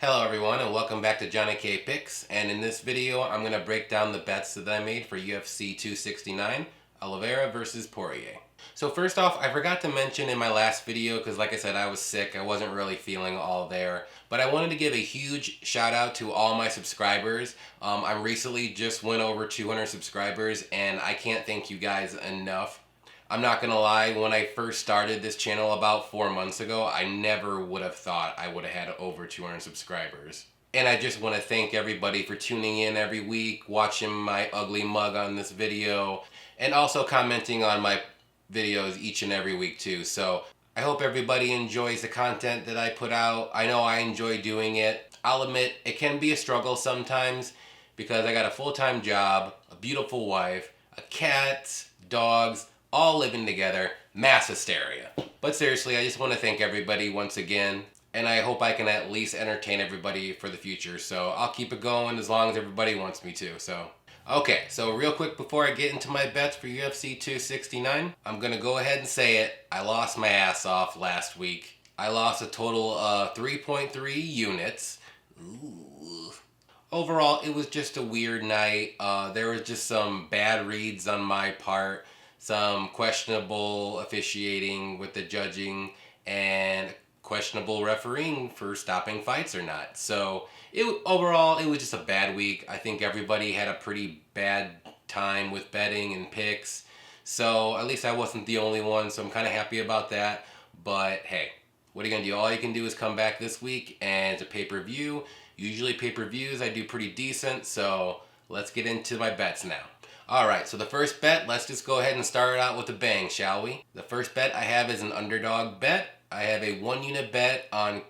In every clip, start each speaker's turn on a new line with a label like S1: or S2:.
S1: Hello everyone and welcome back to Johnny K Picks, and in this video I'm going to break down the bets that I made for UFC 269, Oliveira versus Poirier. So first off, I forgot to mention in my last video, because like I said, I was sick, I wasn't really feeling all there, but I wanted to give a huge shout out to all my subscribers. I recently just went over 200 subscribers and I can't thank you guys enough. I'm not gonna lie, when I first started this channel about 4 months ago, I never would have thought I would have had over 200 subscribers. And I just want to thank everybody for tuning in every week, watching my ugly mug on this video, and also commenting on my videos each and every week too. So I hope everybody enjoys the content that I put out. I know I enjoy doing it. I'll admit it can be a struggle sometimes because I got a full-time job, a beautiful wife, a cat, dogs, all living together, mass hysteria. But seriously, I just want to thank everybody once again, and I hope I can at least entertain everybody for the future. So I'll keep it going as long as everybody wants me to. Okay, so real quick before I get into my bets for UFC 269, I'm going to go ahead and say it. I lost my ass off last week. I lost a total of 3.3 units. Ooh. Overall, it was just a weird night. There was just some bad reads on my part, some questionable officiating with the judging, and questionable refereeing for stopping fights or not. So overall, it was just a bad week. I think everybody had a pretty bad time with betting and picks. So at least I wasn't the only one, so I'm kind of happy about that. But hey, what are you going to do? All you can do is come back this week and it's a pay-per-view. Usually pay-per-views I do pretty decent, so let's get into my bets now. Alright, so the first bet, let's just go ahead and start it out with a bang, shall we? The first bet I have is an underdog bet. I have a 1-unit bet on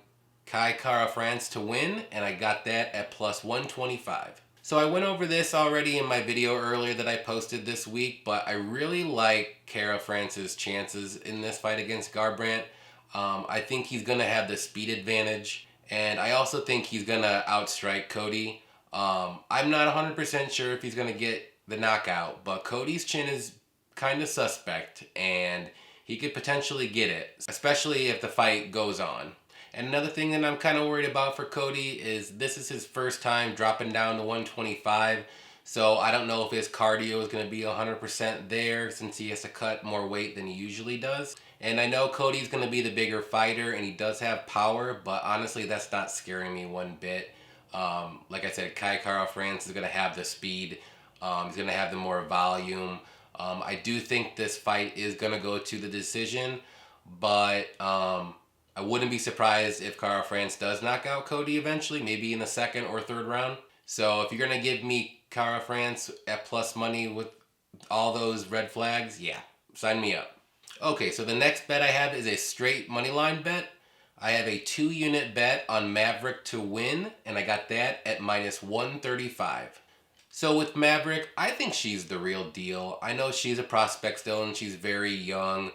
S1: Kai Kara France to win, and I got that at plus 125. So I went over this already in my video earlier that I posted this week, but I really like Kara France's chances in this fight against Garbrandt. I think he's going to have the speed advantage, and I also think he's going to outstrike Cody. I'm not 100% sure if he's going to get the knockout, but Cody's chin is kind of suspect, and he could potentially get it, especially if the fight goes on. And another thing that I'm kind of worried about for Cody is this is his first time dropping down to 125, so I don't know if his cardio is going to be 100% there since he has to cut more weight than he usually does. And I know Cody's going to be the bigger fighter, and he does have power, but honestly, that's not scaring me one bit. Like I said, Kai Kara France is going to have the speed. He's going to have the more volume. I do think this fight is going to go to the decision, but I wouldn't be surprised if Kara France does knock out Cody eventually, maybe in the second or third round. So if you're going to give me Kara France at plus money with all those red flags, yeah, sign me up. Okay, so the next bet I have is a straight money line bet. I have a 2-unit bet on Maverick to win, and I got that at minus 135. So with Maverick, I think she's the real deal. I know she's a prospect still and she's very young,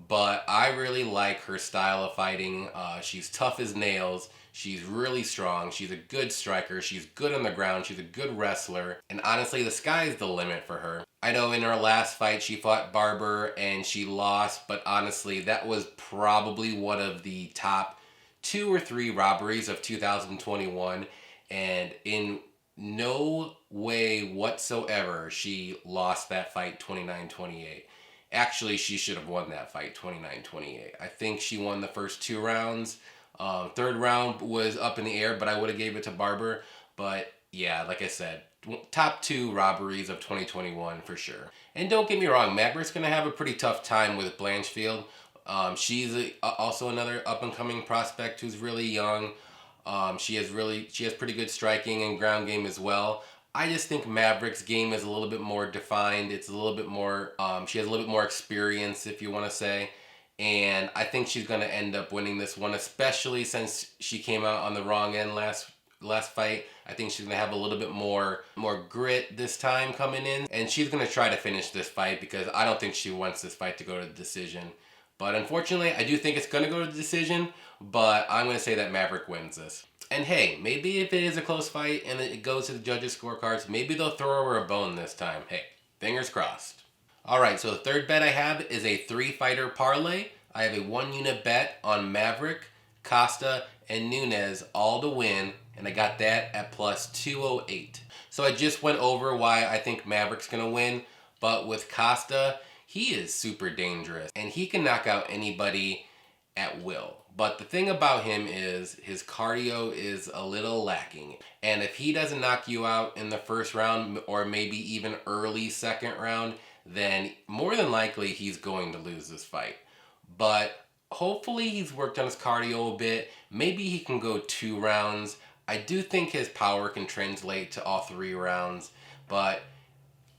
S1: but I really like her style of fighting. She's tough as nails. She's really strong. She's a good striker. She's good on the ground. She's a good wrestler. And honestly, the sky's the limit for her. I know in her last fight she fought Barber and she lost, but honestly, that was probably one of the top 2 or 3 robberies of 2021. And in no way whatsoever she lost that fight 29-28. Actually, she should have won that fight 29-28. I think she won the first 2 rounds. Third round was up in the air, but I would have gave it to Barber. But yeah, like I said, top 2 robberies of 2021 for sure. And don't get me wrong, Maverick's going to have a pretty tough time with Blanchfield. She's also another up-and-coming prospect who's really young. She has pretty good striking and ground game as well. I just think Maverick's game is a little bit more defined. It's a little bit more, she has a little bit more experience, if you want to say. And I think she's going to end up winning this one, especially since she came out on the wrong end last fight. I think she's going to have a little bit more grit this time coming in. And she's going to try to finish this fight because I don't think she wants this fight to go to the decision. But unfortunately, I do think it's going to go to the decision, but I'm going to say that Maverick wins this. And hey, maybe if it is a close fight and it goes to the judges' scorecards, maybe they'll throw her a bone this time. Hey, fingers crossed. Alright, so the third bet I have is a 3-fighter parlay. I have a 1-unit bet on Maverick, Costa, and Nunes all to win, and I got that at plus 208. So I just went over why I think Maverick's going to win, but with Costa, he is super dangerous, and he can knock out anybody at will. But the thing about him is his cardio is a little lacking. And if he doesn't knock you out in the first round or maybe even early second round, then more than likely he's going to lose this fight. But hopefully he's worked on his cardio a bit. Maybe he can go 2 rounds. I do think his power can translate to all 3 rounds, but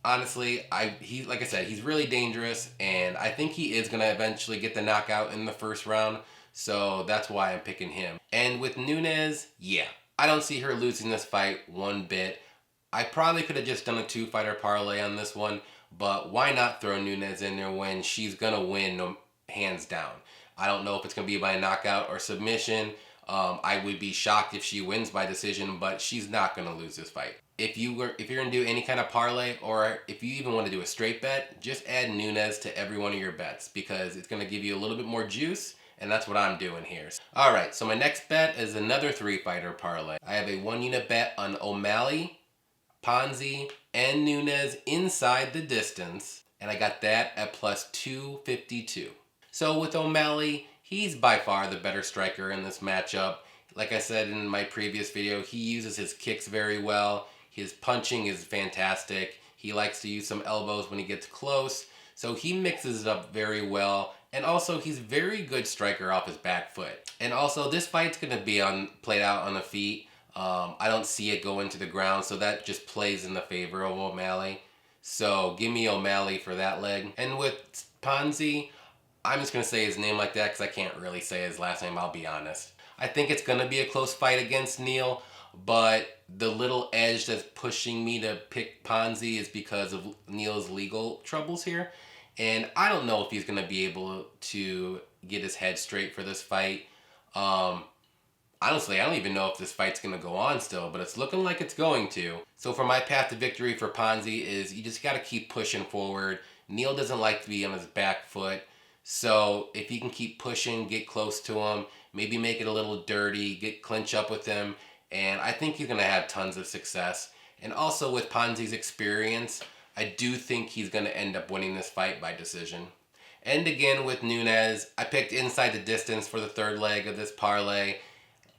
S1: honestly, like I said, he's really dangerous, and I think he is going to eventually get the knockout in the first round, so that's why I'm picking him. And with Nunes, yeah, I don't see her losing this fight one bit. I probably could have just done a 2-fighter parlay on this one, but why not throw Nunes in there when she's going to win hands down? I don't know if it's going to be by knockout or submission. I would be shocked if she wins by decision, but she's not going to lose this fight. If you're going to do any kind of parlay, or if you even want to do a straight bet, just add Nunes to every one of your bets because it's going to give you a little bit more juice, and that's what I'm doing here. All right, so my next bet is another 3-fighter parlay. I have a 1-unit bet on O'Malley, Ponzi, and Nunes inside the distance, and I got that at plus 252. So with O'Malley, he's by far the better striker in this matchup. Like I said in my previous video, he uses his kicks very well. His punching is fantastic. He likes to use some elbows when he gets close. So he mixes it up very well. And also, he's a very good striker off his back foot. And also, this fight's going to be played out on the feet. I don't see it go into the ground, so that just plays in the favor of O'Malley. So give me O'Malley for that leg. And with Ponzi, I'm just going to say his name like that because I can't really say his last name, I'll be honest. I think it's going to be a close fight against Neal, but the little edge that's pushing me to pick Ponzi is because of Neal's legal troubles here. And I don't know if he's going to be able to get his head straight for this fight. Honestly, I don't even know if this fight's going to go on still, but it's looking like it's going to. So for my path to victory for Ponzi is you just got to keep pushing forward. Neal doesn't like to be on his back foot. So if you can keep pushing, get close to him, maybe make it a little dirty, clinch up with him, and I think he's going to have tons of success. And also with Ponzi's experience, I do think he's going to end up winning this fight by decision. And again with Nunes, I picked inside the distance for the third leg of this parlay.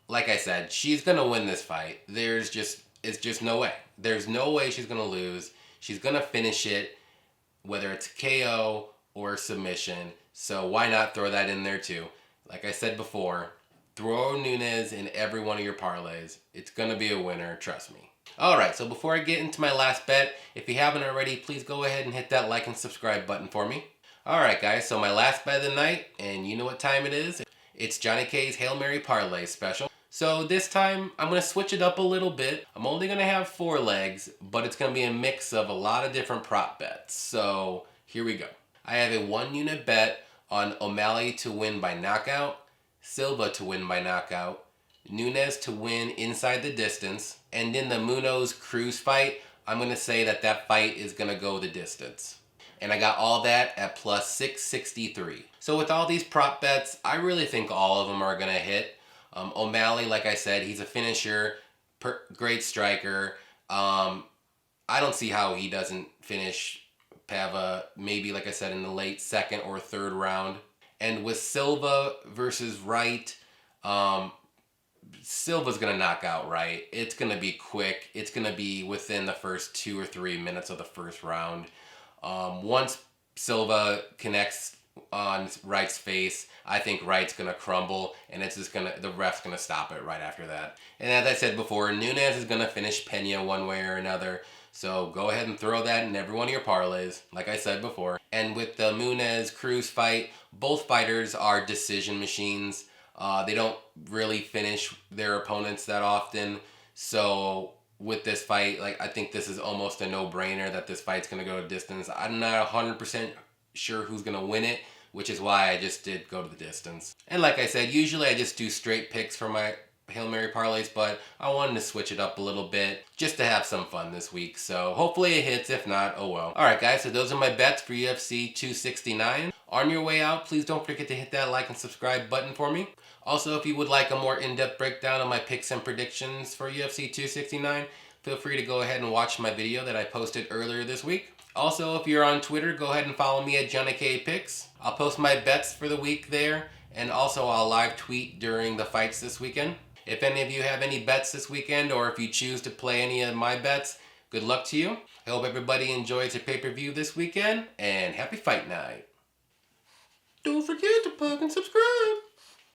S1: Like I said, she's going to win this fight. It's just no way. There's no way she's going to lose. She's going to finish it, whether it's KO or submission. So why not throw that in there too? Like I said before, throw Nunes in every one of your parlays. It's going to be a winner, trust me. Alright, so before I get into my last bet, if you haven't already, please go ahead and hit that like and subscribe button for me. Alright guys, so my last bet of the night, and you know what time it is. It's Johnny K's Hail Mary Parlay special. So this time, I'm going to switch it up a little bit. I'm only going to have 4 legs, but it's going to be a mix of a lot of different prop bets. So here we go. I have a 1-unit bet on O'Malley to win by knockout, Silva to win by knockout, Nunes to win inside the distance, and in the Munoz-Cruz fight, I'm going to say that fight is going to go the distance. And I got all that at plus 663. So with all these prop bets, I really think all of them are going to hit. O'Malley, like I said, he's a finisher, great striker. I don't see how he doesn't finish Pava, maybe like I said in the late second or third round. And with Silva versus Wright, Silva's going to knock out Wright. It's going to be quick. It's going to be within the first 2 or 3 minutes of the first round. Once Silva connects on Wright's face, I think Wright's going to crumble, and the ref's going to stop it right after that. And as I said before, Nunes is going to finish Pena one way or another. So go ahead and throw that in every one of your parlays, like I said before. And with the Nunes-Cruz fight, both fighters are decision machines. They don't really finish their opponents that often. So with this fight, I think this is almost a no-brainer that this fight's going to go to distance. I'm not 100% sure who's going to win it, which is why I just did go to the distance. And like I said, usually I just do straight picks for my Hail Mary parlays, but I wanted to switch it up a little bit just to have some fun this week. So hopefully it hits. If not, oh well. Alright guys, so those are my bets for UFC 269. On your way out, please don't forget to hit that like and subscribe button for me. Also, if you would like a more in-depth breakdown of my picks and predictions for UFC 269, feel free to go ahead and watch my video that I posted earlier this week. Also, if you're on Twitter, go ahead and follow me at Johnny K Picks. I'll post my bets for the week there, and also I'll live tweet during the fights this weekend. If any of you have any bets this weekend, or if you choose to play any of my bets, good luck to you. I hope everybody enjoys the pay-per-view this weekend, and happy fight night. Don't forget to fucking subscribe.